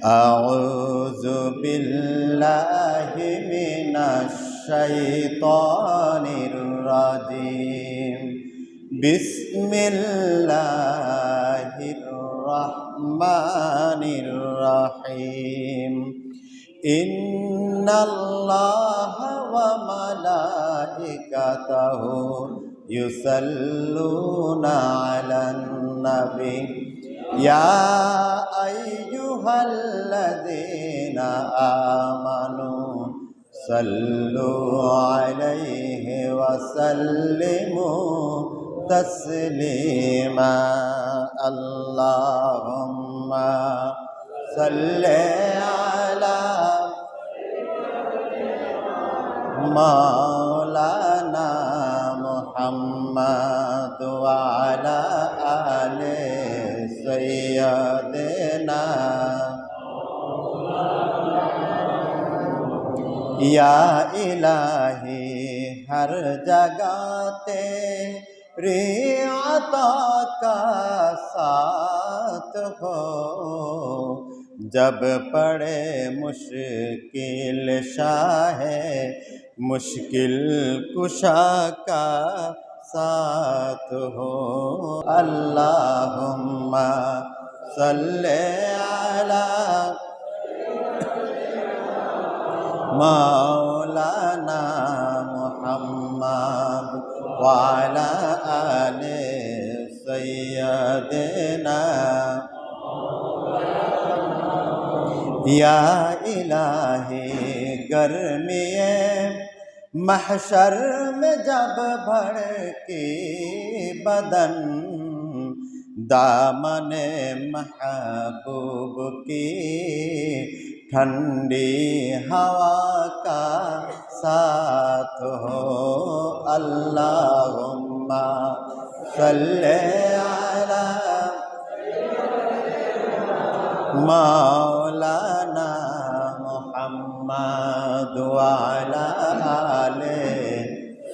أعوذ بالله من الشيطان الرجيم بسم الله الرحمن الرحيم إن الله وملائكته يصلون على النبي يا أيها الذين آمنوا صلوا عليه وسلموا تسليما اللهم صل على مولانا محمد وعلى آل سيدنا या इलाही हर जगाते रियाता का साथ हो जब पड़े मुश्किल शाहे मुश्किल कुशा का साथ हो अल्लाहुम्मा सल्ले अला मौलाना मुहम्मद वाला आले सैयदना या इलाही गर्मिए महशर में जब भड़के बदन दामने महबूब की ठंडी हवा का साथ हो अल्लाहुम्मा सल्ले अला मौलाना मुहम्मद वाला आले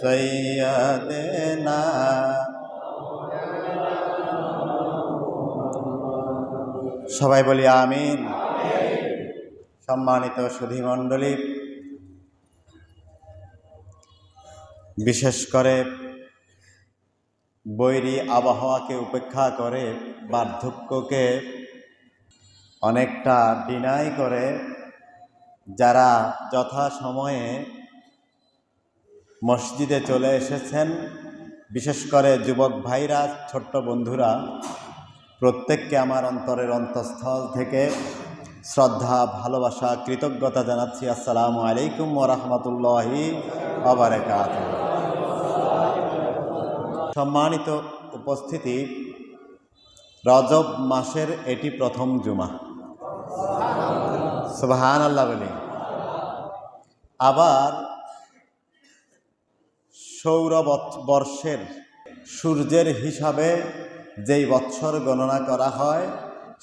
सैयदना সবাই বলি আমিন। সম্মানিত সুধীমণ্ডলী, বিশেষ করে বৈরী আবহাওয়াকে উপেক্ষা করে বার্ধক্যকে অনেকটা ডিনাই করে যারা যথাসময়ে মসজিদে চলে এসেছেন, বিশেষ করে যুবক ভাইরা, ছোট্ট বন্ধুরা, প্রত্যেককে আমার অন্তরের অন্তঃস্থল থেকে শ্রদ্ধা, ভালোবাসা, কৃতজ্ঞতা জানাচ্ছি। আসসালামু আলাইকুম ওয়া রাহমাতুল্লাহি ওয়া বারাকাতুহু। সম্মানিত উপস্থিতি, রজব মাসের এটি প্রথম জুমা। সুবহানাল্লাহ বলি। আবার সৌরবর্ষের সূর্যের হিসাবে যেই বছর গণনা করা হয়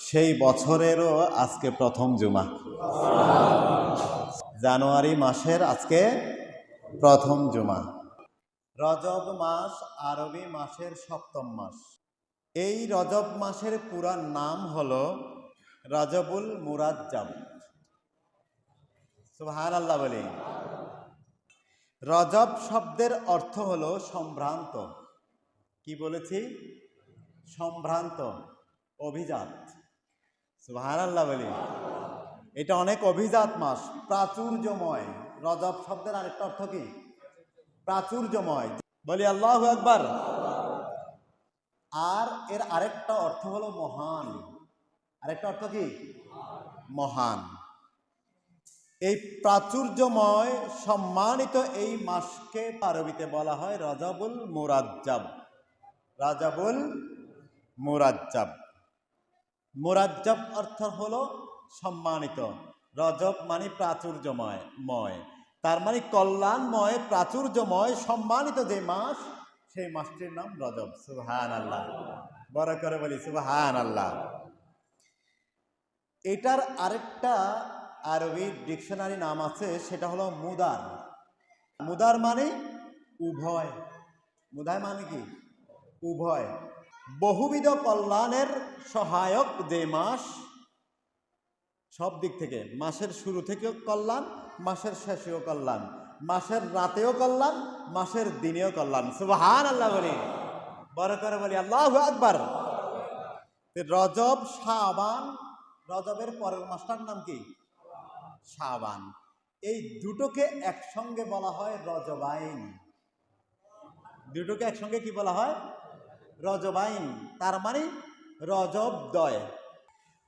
সেই বছরেরও আজকে প্রথম জুমা। জানুয়ারি মাসের আজকে প্রথম জুমা। রজব মাস আরবি মাসের সপ্তম মাস। এই রজব মাসের পুরা নাম হলো রজবুল মুরাজ্জাব। সুবহানাল্লাহ বলি। রজব শব্দের অর্থ হলো সম্ভ্রান্ত। কি বলেছি? সম্ভ্রান্ত, অভিজাত। সুবহানাল্লাহ বলি। এটা অনেক অভিজাত মাস, প্রাচুর্যময়। রজব শব্দের আরেকটা অর্থ কি? প্রাচুর্যময়। বলি আল্লাহু আকবার। আর এর আরেকটা অর্থ হলো মহান। আরেকটা অর্থ কি? মহান। এই প্রাচুর্যময় সম্মানিত এই মাসকে আরবিতে বলা হয় রজবুল মুরাজ্জাব। রজবুল মুরাজ্জাব। মুরাজ্জাব অর্থ হলো সম্মানিত। রজব মানে প্রাচুর্যময়, তার মানে কল্যাণময়, প্রাচুর্যময়, সম্মানিত যে মাস, সেই মাসটির নাম রজব। সুবহানাল্লাহ। বড় করে বলি সুবহানাল্লাহ। এটার আরেকটা আরবি ডিকশনারি নাম আছে, সেটা হলো মুদার। মুদার মানে উভয়। মুদার মানে কি? উভয়। বহুবিধ কল্যাণের সহায়ক যে মাস, সব দিক থেকে, মাসের শুরু থেকেও কল্যাণ, মাসের শেষেও কল্যাণ, মাসের রাতেও কল্যাণ, মাসের দিনেও কল্যাণ। সুবহানাল্লাহ বলি, বড় করে বলি আল্লাহু আকবার। রজব, শাবান, রজবের পরের মাসটার নাম কি? শাবান। এই দুটোকে একসঙ্গে বলা হয় রজবাইন। দুটোকে একসঙ্গে কি বলা হয়? রজবাইন। তার মানে রজবদ্বয়।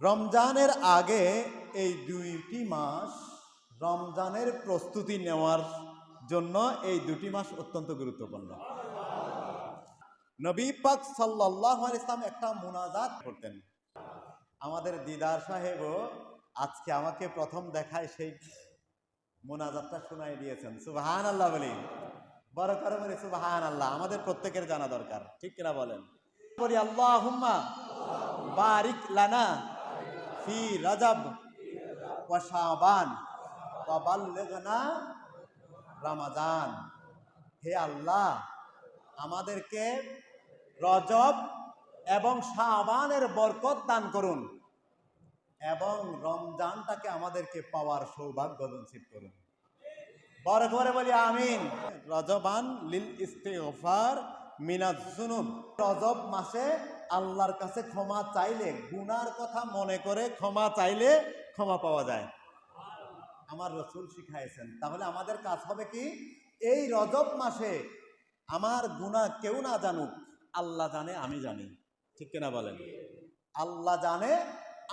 রমজানের আগে এই দুইটি মাস, রমজানের প্রস্তুতি নেওয়ার জন্য এই দুটি মাস অত্যন্ত গুরুত্বপূর্ণ। নবী পাক সাল্লাল্লাহু আলাইহি ওয়াসাল্লাম একটা মুনাজাত করতেন। আমাদের দিদার সাহেবও আজকে আমাকে প্রথম দেখায় সেই মুনাজাতটা শোনাই দিয়েছেন। সুবহানাল্লাহ বলি, বড় করে বলি সুবহানাল্লাহ। আমাদের প্রত্যেকের জানা দরকার, ঠিক কিনা বলেন? বলি আল্লাহুম্মা বারিক লানা ফি রজব ওয়া শাবান ওয়া বাল্লিগনা রমাদান। হে আল্লাহ, আমাদেরকে রজব এবং শাবানের বরকত দান করুন এবং রমজানটাকে আমাদেরকে পাওয়ার সৌভাগ্য নসিব করুন। বড় করে বলি আমিন। রজবান লিল ইস্তিগফার মিনাজ যুনুব। রজব মাসে আল্লাহর কাছে ক্ষমা চাইলে, গুনার কথা মনে করে ক্ষমা চাইলে ক্ষমা পাওয়া যায়। আমার রাসূল শিখাইছেন। তাহলে আমাদের কাজ হবে কি? এই রজব মাসে আমার গুনাহ কেউ না জানুক, আল্লাহ জানে, আমি জানি, ঠিক কিনা বলেন? আল্লাহ জানে,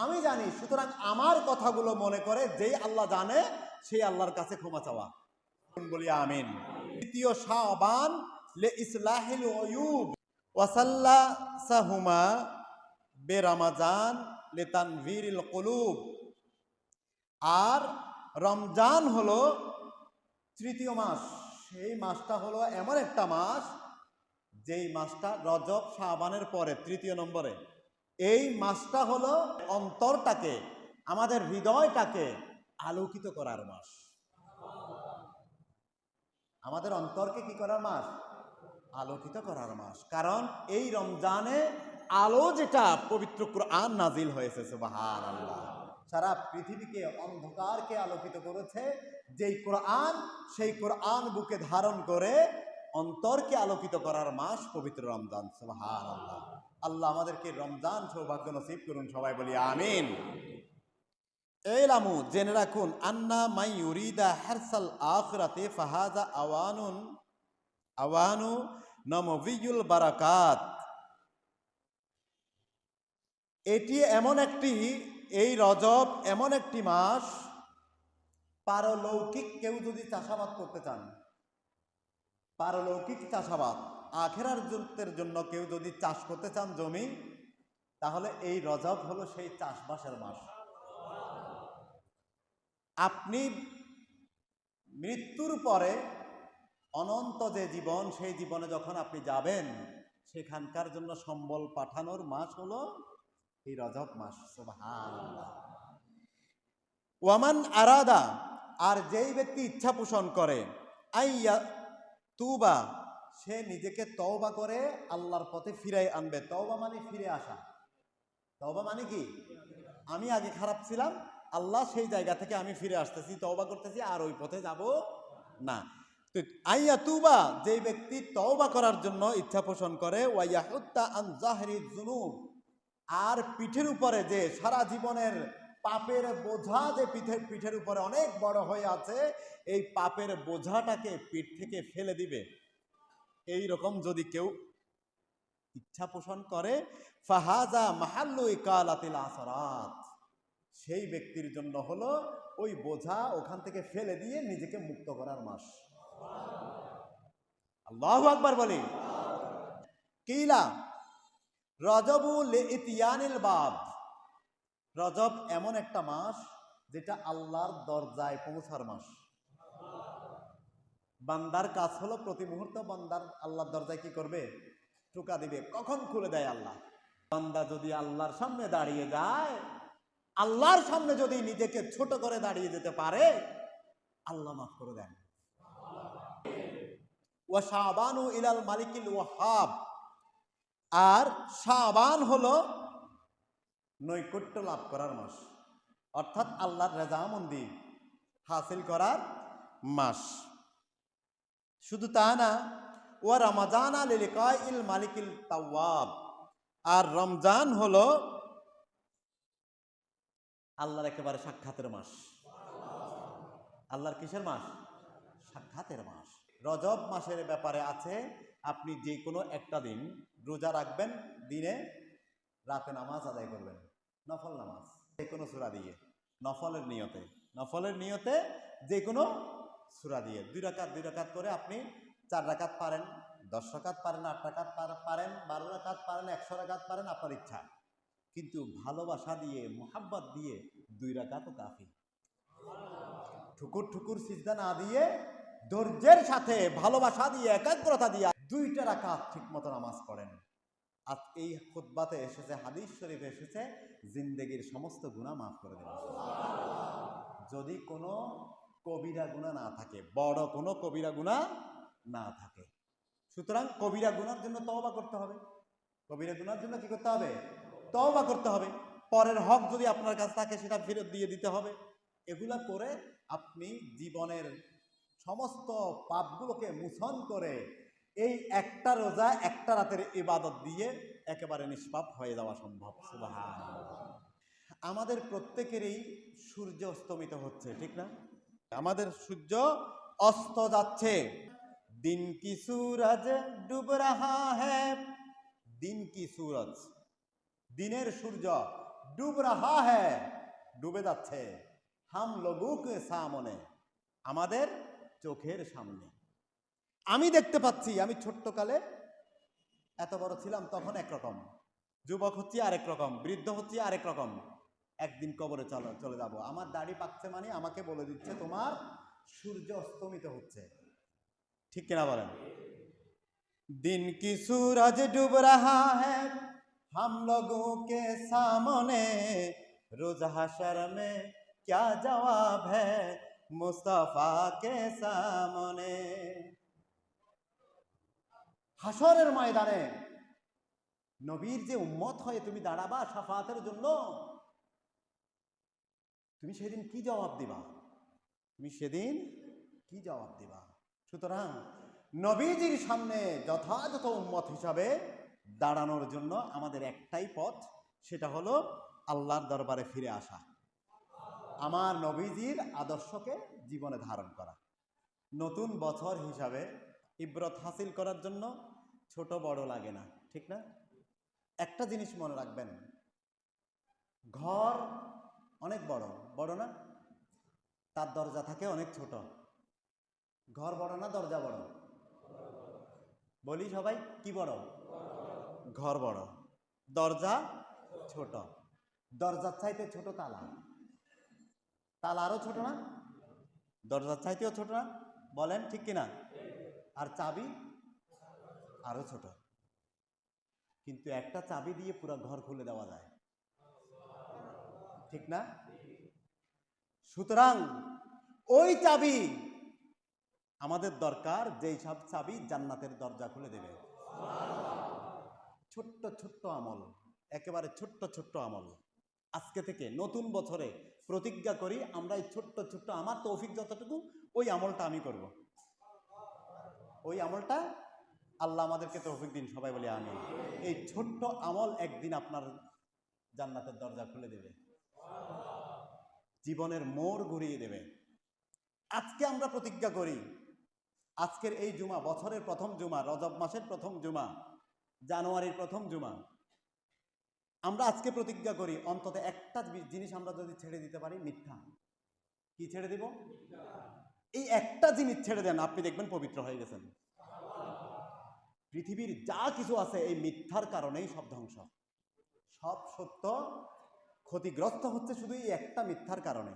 আমি জানি। সুতরাং আমার কথাগুলো মনে করে যেই আল্লাহ জানে সেই আল্লাহর কাছে ক্ষমা চাওয়া। বলি আমিন। দ্বিতীয় শাবান লে ইসলাহিল উয়ুব ওয়াসাল্লাসাহুমা বেরমাজান লে তানভীরিল কুলুব। আর রমজান হলো তৃতীয় মাস। সেই মাসটা হলো এমন একটা মাস, যেই মাসটা রজব শাবানের পরে তৃতীয় নম্বরে। এই মাসটা হলো অন্তরটাকে, আমাদের হৃদয়টাকে আলোকিত করার মাস। আমাদের অন্তরকে কি করার মাস? আলোকিত করার মাস। কারণ এই রমজানে আলো, যেটা পবিত্র কুরআন নাজিল হয়েছে, সুবহানাল্লাহ, সারা পৃথিবীকে, অন্ধকারকে আলোকিত করেছে যেই কোরআন, সেই কোরআন বুকে ধারণ করে অন্তরকে আলোকিত করার মাস পবিত্র রমজান। সুবহানাল্লাহ। আল্লাহ আমাদেরকে রমজান সৌভাগ্য নসিব করুন, সবাই বলি আমিন। এলামু, জেনে রাখুন, আন্না মাই ইউরিদা হারসাল আখিরাতে ফাহাজা আওয়ানু নমভিয়ুল বারাকাত। এটি এমন একটি, এই রজব এমন একটি মাস, পারলৌকিক কেউ যদি চাষাবাদ করতে চান, পারলৌকিক চাষাবাদ, আখিরাতের জন্য কেউ যদি চাষ করতে চান জমি, তাহলে এই রজব হলো সেই চাষবাসের মাস। আপনি মৃত্যুর পরে অনন্ত যে জীবন, সেই জীবনে যখন আপনি যাবেন, সেখানকার জন্য সম্বল পাঠানোর মাস হলো এই রজব মাস। সুবহানাল্লাহ। ওয়ামান আরাদা, আর যেই ব্যক্তি ইচ্ছা পোষণ করে, আইয়া তুবা, সে নিজেকে তওবা করে আল্লাহর পথে ফিরাই আনবে। তওবা মানে ফিরে আসা। তওবা মানে কি? আমি আগে খারাপ ছিলাম, আল্লাহ সেই জায়গা থেকে আমি ফিরে আসতেছি, তওবা করতেছি, আর ওই পথে যাব না। তো আইয়া তুবা, যেই ব্যক্তি তওবা করার জন্য ইচ্ছা পোষণ করে, ওয়াইয়াহুত্তা আন জাহরি যুনুব, আর পিঠের উপরে যে সারা জীবনের পাপের বোঝা, যে পিঠের উপরে অনেক বড় হয়ে আছে, এই পাপের বোঝাটাকে পিঠ থেকে ফেলে দিবে, এই রকম যদি কেউ ইচ্ছা পোষণ করে, ফাহাজা মাহাল্লু ইকালাতিল আসরাত, সেই ব্যক্তির জন্য হলো ওই বোঝা ওখান থেকে ফেলে দিয়ে নিজেকে মুক্ত করার মাস। আল্লাহু আকবার বলি। কিলা রজবু লিইতিয়ানিল বাব, রজব এমন একটা মাস যেটা আল্লাহর দরজায় পৌঁছার মাস। বান্দার কাজ হলো প্রতি মুহূর্তে বান্দার আল্লাহর দরজায় কি করবে? টোকা দিবে। কখন খুলে দেয় আল্লাহ? বান্দা যদি আল্লাহর সামনে দাঁড়িয়ে যায়, আল্লাহর সামনে যদি নিজেকে ছোট করে দাঁড়িয়ে যেতে পারে, আল্লাহ মাফ করে দেন। ওয়া শাবানু ইলাল মালিকিল ওয়াহাব, আর শাবান হলো নৈকট্য লাভ করার মাস, অর্থাৎ আল্লাহর রেজামন্দি হাসিল করার মাস। শুধু তা না, ওয়া রমাজানা লিলিকাইল মালিকিল তাওয়াব, আর রমজান হলো আল্লাহর একেবারে সাক্ষাতের মাস। আল্লাহর কিসের মাস? সাক্ষাতের মাস। রজব মাসের ব্যাপারে আছে, আপনি যে কোনো একটা দিন রোজা রাখবেন, দিনে রাতে নামাজ আদায় করবেন, নফল নামাজ, যে কোনো সূরা দিয়ে, নফলের নিয়তে যে কোনো সূরা দিয়ে 2 রাকাত করে আপনি 4 রাকাত পারেন, 10 রাকাত পারেন, 8 রাকাত পারেন, 12 রাকাত পারেন, 100 রাকাত পারেন, আপনার ইচ্ছা। কিন্তু ভালোবাসা দিয়ে, মোহাব্বত দিয়ে 2 রাকাতও কাফি। ঠুকুর সিজদা না দিয়ে, ধৈর্যের সাথে, ভালোবাসা দিয়ে, একাগ্রতা দিয়ে 2টা রাকাত ঠিক মতো নামাজ পড়েন। আর এই খুতবাতে এসেছে, হাদিস শরীফে এসেছে, জিন্দেগির সমস্ত গুনাহ মাফ করে দেবেন যদি কোনো কবিরা গুনাহ না থাকে, বড় কোনো কবিরা গুনাহ না থাকে। সুতরাং কবিরা গুনার জন্য তওবা করতে হবে। কবিরা গুনার জন্য কি করতে হবে? তওবা করতে হবে। পরের হক যদি আপনার কাছে থাকে সেটা ফেরত দিয়ে দিতে হবে। এগুলা করে আপনি জীবনের সমস্ত পাপগুলোকে মোচন করে এই একটা রোজা, একটা রাতের ইবাদত দিয়ে একেবারে নিষ্পাপ হয়ে যাওয়া সম্ভব। সুবহানাল্লাহ। আমাদের প্রত্যেকেরই সূর্য অস্তমিত হচ্ছে, ঠিক না? আমাদের সূর্য অস্ত যাচ্ছে। দিন কি সূরজ ডুব রাহা হ্যায়, দিন কি সূরজ, দিনের সূর্য ডুব রাহা হ্যায়, ডুবে যাচ্ছে। হাম লোগো কে সামনে, আমাদের চোখের সামনে। আমি দেখতে পাচ্ছি। আমি ছোট্টকালে এত বড় ছিলাম তখন একরকম, যুবক হচ্ছি আরেক রকম, বৃদ্ধ হচ্ছি আরেক রকম। একদিন কবরে চলে যাব। আমার দাড়ি পাকছে মানে আমাকে বলে দিচ্ছে তোমার সূর্য অস্তমিত হচ্ছে, ঠিক কিনা বলেন? দিন কি सूरज डूब रहा है हम लोगों के सामने, रोज हशर में क्या जवाब है मुस्तफा के सामने। হাসরের ময়দানে নবীর যে উম্মত হয়ে তুমি দাঁড়াবা শাফাতের জন্য, তুমি সেদিন কি জবাব দিবা? সুতরাং নবীজির সামনে যথাযথ উম্মত হিসাবে দাঁড়ানোর জন্য আমাদের একটাই পথ, সেটা হলো আল্লাহর দরবারে ফিরে আসা, আমার নবীজির আদর্শকে জীবনে ধারণ করা। নতুন বছর হিসাবে ইবরত হাসিল করার জন্য ছোট বড় লাগে না, ঠিক না? একটা জিনিস মনে রাখবেন, ঘর অনেক বড় না? তার দরজা থাকে অনেক ছোট। ঘর বড় না দরজা বড়? বলি সবাই, কি বড়? ঘর বড়, দরজা ছোট। দরজার চাইতে ছোট তালা, তালা আরো ছোট না? দরজার চাইতেও ছোট না? বলেন ঠিক কিনা? আর চাবি আরো ছোট। কিন্তু একটা চাবি দিয়ে পুরো ঘর খুলে দেওয়া যায়, ঠিক না? সুতরাং ওই চাবি আমাদের দরকার, যেই সব চাবি জান্নাতের দরজা খুলে দেবে। ছোট্ট আমল, একেবারে ছোট্ট আমল। আজকে থেকে নতুন বছরে প্রতিজ্ঞা করি, আমরা এই ছোট্ট আমার তৌফিক যতটুকু, ওই আমলটা আমি করব। ওই আমলটা আল্লাহ আমাদেরকে তৌফিক দিন, সবাই বলি আমিন। এই ছোট্ট আমল একদিন আপনার জান্নাতের দরজা খুলে দেবে, জীবনের মোড় ঘুরিয়ে দেবে। আজকে আমরা প্রতিজ্ঞা করি, আজকের এই জুমা, বছরের প্রথম জুমা, রজব মাসের প্রথম জুমা, জানুয়ারির প্রথম জুমা, আমরা আজকে প্রতিজ্ঞা করি অন্তত একটা জিনিস আমরা যদি ছেড়ে দিতে পারি, মিথ্যা। কি ছেড়ে দিব? এই একটা জিনিস ছেড়ে দেন, আপনি দেখবেন পবিত্র হয়ে গেছেন। পৃথিবীর যা কিছু আছে এই মিথ্যার কারণেই সব ধ্বংস, সব সত্য ক্ষতিগ্রস্ত হচ্ছে শুধু এই একটা মিথ্যার কারণে।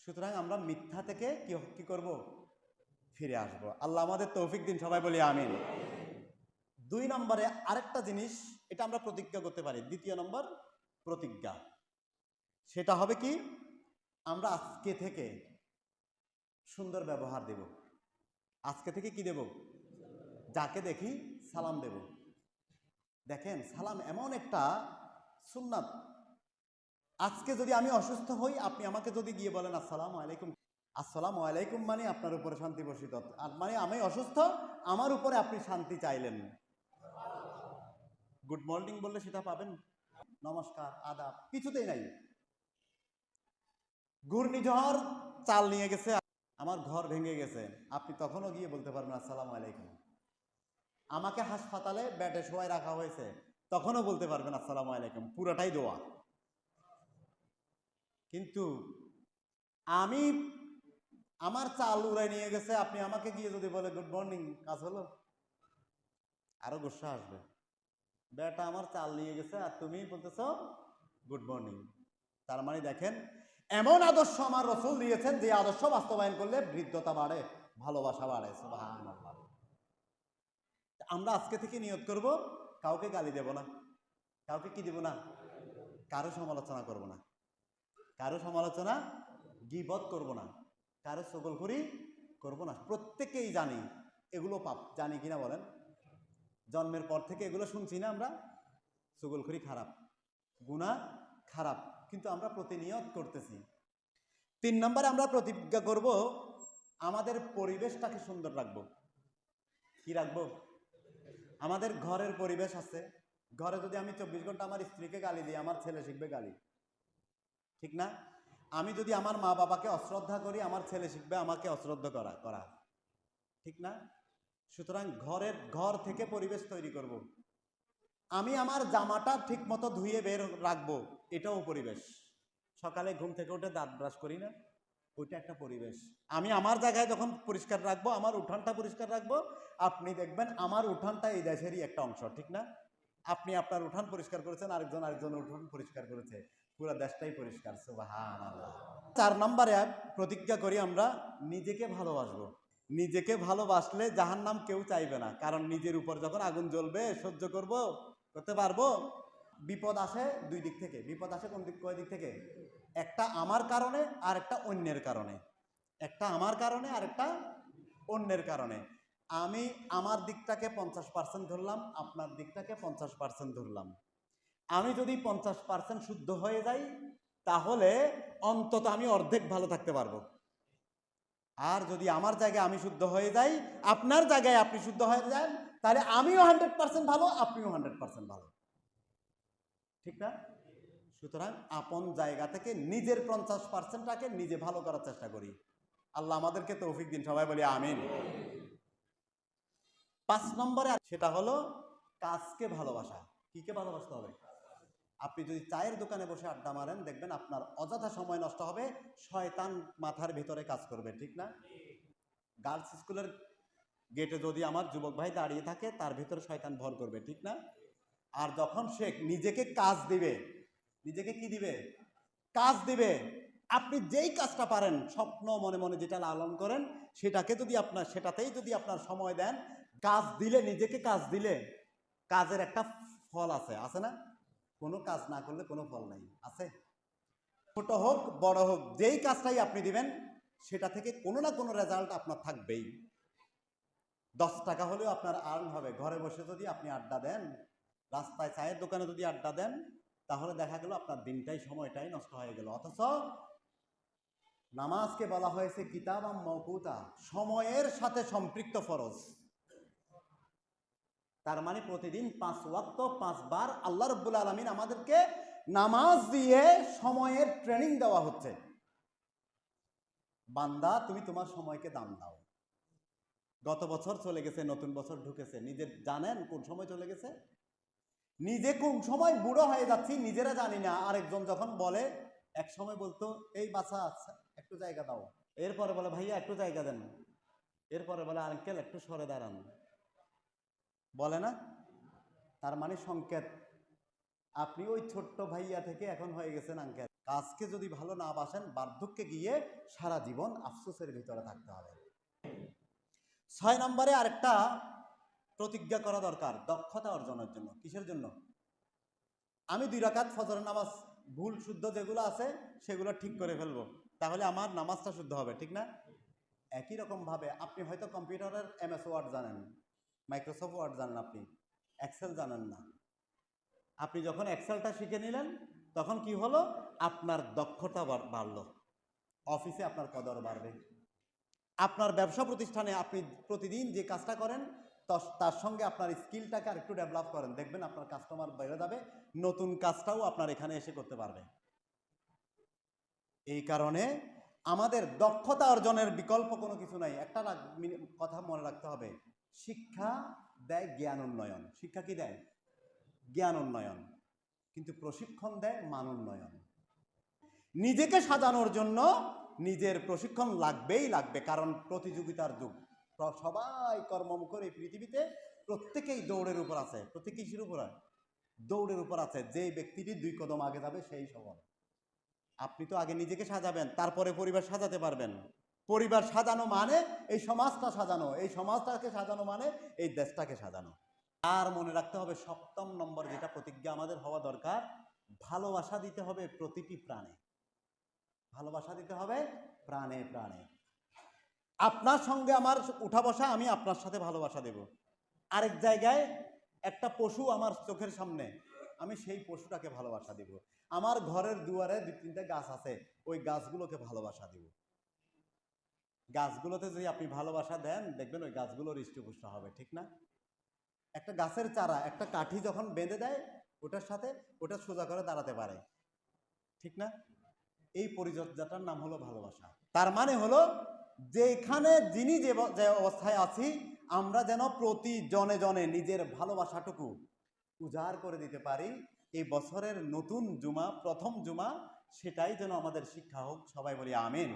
সুতরাং আমরা মিথ্যা থেকে কি করব? ফিরে আসবো। আল্লাহ আমাদের তৌফিক দিন, সবাই বলি আমিন। 2 নম্বরে আরেকটা জিনিস, এটা আমরা প্রতিজ্ঞা করতে পারি, 2য় নম্বর প্রতিজ্ঞা, সেটা হবে কি? আমরা আজকে থেকে সুন্দর ব্যবহার দেব। আজকে থেকে কি দেব? যাকে দেখি সালাম দেব। দেখেন, সালাম এমন একটা সুন্নাত, আজকে যদি আমি অসুস্থ হই, আপনি আমাকে যদি গিয়ে বলেন আসসালামু আলাইকুম, আসসালামু আলাইকুম মানে আপনার উপরে শান্তি বর্ষিত, আর মানে আমি অসুস্থ, আমার উপরে আপনি শান্তি চাইলেন। গুড মর্নিং বললে সেটা পাবেন? নমস্কার, আদাব, কিছুতেই নাই। ঘূর্ণিঝড় চাল নিয়ে গেছে, আমার ঘর ভেঙে গেছে, আপনি তখনও গিয়ে বলতে পারবেন আসসালামু আলাইকুম। আমাকে হাসপাতালে বেডে শোয়াই রাখা হয়েছে, তখনও বলতে পারবেন আসসালামু আলাইকুম, পুরাটাই দোয়া। কিন্তু আমি, আমার চাল উড়াই নিয়ে গেছে, আপনি আমাকে গিয়ে যদি বলে গুড মর্নিং, কাজ হলো? আরো গুসা আসবে। বেটা আমার চাল নিয়ে গেছে আর তুমি বলতেছ গুড মর্নিং। তার মানে দেখেন, এমন আদর্শ আমার রসুল দিয়েছেন যে আদর্শ বাস্তবায়ন করলে বৃদ্ধতা বাড়ে, ভালোবাসা বাড়ে। সুবহানাল্লাহ। আমরা আজকে থেকে নিয়ত করব, কাউকে গালি দেব না, কাউকে কি দেব না, কারো সমালোচনা করব না, কারো সমালোচনা গীবত করব না, কারো চগলখড়ি করব না। প্রত্যেকেই জানি এগুলো পাপ, জানি কিনা বলেন? জন্মের পর থেকে এগুলো শুনছি না আমরা, চগলখড়ি খারাপ, গুনাহ খারাপ, কিন্তু আমরা প্রতিনিয়ত করতেছি। 3 নম্বরে আমরা প্রতিজ্ঞা করব, আমাদের পরিবেশটাকে সুন্দর রাখবো। কি রাখবো? আমাদের ঘরের পরিবেশ আছে, ঘরে যদি আমি 24 ঘন্টা আমার স্ত্রীকে গালি দিই, আমার ছেলে শিখবে গালি, ঠিক না? আমি যদি আমার মা বাবাকে অশ্রদ্ধা করি, আমার ছেলে শিখবে আমাকে অশ্রদ্ধা করা, ঠিক না? সুতরাং ঘর থেকে পরিবেশ তৈরি করব। আমি আমার জামাটা ঠিক মতো ধুয়ে বের রাখবো, এটাও পরিবেশ। সকালে ঘুম থেকে উঠে দাঁত ব্রাশ করি না, ওইটা একটা পরিবেশ। আমি আমার জায়গায় যখন পরিষ্কার রাখবো, আমার উঠানটা পরিষ্কার রাখবো, আপনি দেখবেন আমার উঠানটা এই দেশেরই একটা অংশ, ঠিক না? আপনি আপনার উঠান পরিষ্কার করেছেন, আরেকজন উঠান পরিষ্কার করেছে, পুরো দেশটাই পরিষ্কার। সুবহানাল্লাহ। 4 নম্বরে প্রতিজ্ঞা করি আমরা, নিজেকে ভালোবাসবো। নিজেকে ভালোবাসলে জাহান্নাম কেউ চাইবে না, কারণ নিজের উপর যখন আগুন জ্বলবে সহ্য করতে পারবো? বিপদ আসে 2 দিক থেকে। বিপদ আসে কয় দিক থেকে? একটা আমার কারণে আর একটা অন্যের কারণে। একটা আমার কারণে আর একটা অন্যের কারণে। আমি আমার দিকটাকে 50% ধরলাম, আপনার দিকটাকে 50% ধরলাম। আমি যদি 50% শুদ্ধ হয়ে যাই, তাহলে অন্তত আমি অর্ধেক ভালো থাকতে পারবো। আর যদি আমার জায়গায় আমি শুদ্ধ হয়ে যাই, আপনার জায়গায় আপনি শুদ্ধ হয়ে যান, তাহলে আমিও 100% ভালো, আপনিও 100% ভালো, ঠিক না? সুতরাং আপন জায়গা থেকে নিজের 50%টাকে নিজে ভালো করার চেষ্টা করি। আল্লাহ আমাদেরকে তৌফিক দিন, সবাই বলি আমিন। 5 নম্বরে সেটা হলো কাজকে ভালোবাসা। কিকে ভালোবাসতে হবে? আপনি যদি চায়ের দোকানে বসে আড্ডা মারেন, দেখবেন আপনার অযথা সময় নষ্ট হবে, শয়তান মাথার ভিতরে কাজ করবে, ঠিক না? গার্লস স্কুলের গেটে যদি আমার যুবক ভাই দাঁড়িয়ে থাকে, তার ভিতরে শয়তান ভর করবে, ঠিক না? আর যখন সে নিজেকে কাজ দিবে, নিজেকে কি দিবে? কাজ দিবে। আপনি যেই কাজটা পারেন, স্বপ্ন মনে মনে যেটা লালন করেন, সেটাতেই যদি আপনার সময় দেন, কাজ দিলে, নিজেকে কাজ দিলে কাজের একটা ফল আছে না? কোনো কাজ না করলে কোনো ফল নাই, আছে? ছোট হোক বড় হোক, যেই কাজটাই আপনি দিবেন, সেটা থেকে কোনো না কোনো রেজাল্ট আপনার থাকবেই। 10 টাকা হলেও আপনার আর্ন হবে। ঘরে বসে যদি আপনি আড্ডা দেন, রাস্তায় চায়ের দোকানে যদি আড্ডা দেন, তাহলে দেখা গেল আপনার দিনটাই, সময়টাই নষ্ট হয়ে গেল। অথচ নামাজকে বলা হয়েছে কিতাবাম মাওকুতা, সময়ের সাথে সম্পৃক্ত ফরজ। তার মানে প্রতিদিন 5 ওয়াক্ত 5 বার আল্লাহ রাব্বুল আলামিন আমাদেরকে নামাজ দিয়ে সময়ের ট্রেনিং দেওয়া হচ্ছে। বান্দা, তুমি তোমার সময়কে দাম দাও। গত বছর চলে গেছে, নতুন বছর ঢুকেছে, নিজে জানেন কোন সময় চলে গেছে? নিজে কোন সময় বুড়ো হয়ে যাচ্ছি নিজেরা জানি না। আরেকজন যখন বলে, এক সময় বলতো এই বাচ্চা আচ্ছা একটু জায়গা দাও, এরপরে বলে ভাইয়া একটু জায়গা দেন, এরপরে বলে আঙ্কেল একটু সরে দাঁড়ান, বলে না? তার মানে সংকেত আপনি ওই ছোট্ট ভাইয়া থেকে এখন হয়ে গেছেন আঙ্কেল। কাজকে যদি ভালো না বাসেন, বার্ধক্যে গিয়ে সারা জীবন আফসোসের ভিতরে থাকতে হবে। 6 নম্বরে আরেকটা প্রতিজ্ঞা করা দরকার, দক্ষতা অর্জনের জন্য। কিসের জন্য? আমি 2 রাকাত ফজরের নামাজ ভুল শুদ্ধ যেগুলো আছে সেগুলো ঠিক করে ফেলবো, তাহলে আমার নামাজটা শুদ্ধ হবে, ঠিক না? একই রকম ভাবে আপনি হয়তো কম্পিউটারের MS ওয়ার্ড জানেন, মাইক্রোসফট ওয়ার্ড জানেন, আপনি এক্সেল জানেন না। আপনি যখন এক্সেলটা শিখে নিলেন, তখন কি হলো, আপনার দক্ষতা বাড়লো, অফিসে আপনার কদর বাড়বে, আপনার ব্যবসা প্রতিষ্ঠানে আপনি প্রতিদিন যে কাজটা করেন তার সঙ্গে আপনার স্কিলটাকে আর একটু ডেভেলপ করেন, দেখবেন আপনার কাস্টমার বেড়ে যাবে, নতুন কাজটাও আপনার এখানে এসে করতে পারবে। এই কারণে আমাদের দক্ষতা অর্জনের বিকল্প কোনো কিছু নাই। একটা কথা মনে রাখতে হবে, শিক্ষা দেয় জ্ঞান উন্নয়ন। শিক্ষা কি দেয়? জ্ঞান উন্নয়ন। কিন্তু প্রশিক্ষণ দেয় মান উন্নয়ন। নিজেকে সাজানোর জন্য নিজের প্রশিক্ষণ লাগবেই লাগবে, কারণ প্রতিযোগিতার যুগ, সবাই কর্মমুখর এই পৃথিবীতে, প্রত্যেকেই দৌড়ের উপর আছে। প্রত্যেক কিসের উপর? দৌড়ের উপর আছে। যে ব্যক্তিটি 2 কদম আগে যাবে সেই সফল। আপনি তো আগে নিজেকে সাজাবেন, তারপরে পরিবার সাজাতে পারবেন। পরিবার সাজানো মানে এই সমাজটা সাজানো, এই সমাজটাকে সাজানো মানে এই দেশটাকে সাজানো। আর মনে রাখতে হবে 7ম নম্বর যেটা প্রতিজ্ঞা আমাদের হওয়া দরকার, ভালোবাসা দিতে হবে প্রতিটি প্রাণে। ভালোবাসা দিতে হবে প্রাণে প্রাণে। আপনার সঙ্গে আমার উঠা বসা, আমি আপনার সাথে ভালোবাসা দেব। আরেক জায়গায় একটা পশু আমার চোখের সামনে, আমি সেই পশুটাকে ভালোবাসা দেব। আমার ঘরের দুয়ারে 2-3টা গাছ আছে, ওই গাছগুলোকে ভালোবাসা দেব। গাছগুলোতে যদি আপনি ভালোবাসা দেন, দেখবেন ওই গাছগুলো হৃষ্টপুষ্ট হবে, ঠিক না? একটা গাছের চারা, একটা কাঠি যখন বেঁধে দেয় ওটার সাথে, ওটা সোজা করে দাঁড়াতে পারে, ঠিক না? এই পরিচর্যাটার নাম হলো ভালোবাসা। তার মানে হলো যেখানে যিনি যে অবস্থায় আছি, আমরা যেন প্রতি জনে জনে নিজের ভালোবাসাটুকু উজাড় করে দিতে পারি। এই বছরের নতুন জুমা, প্রথম জুমা, সেটাই যেন আমাদের শিক্ষা হোক। সবাই বলি আমিন।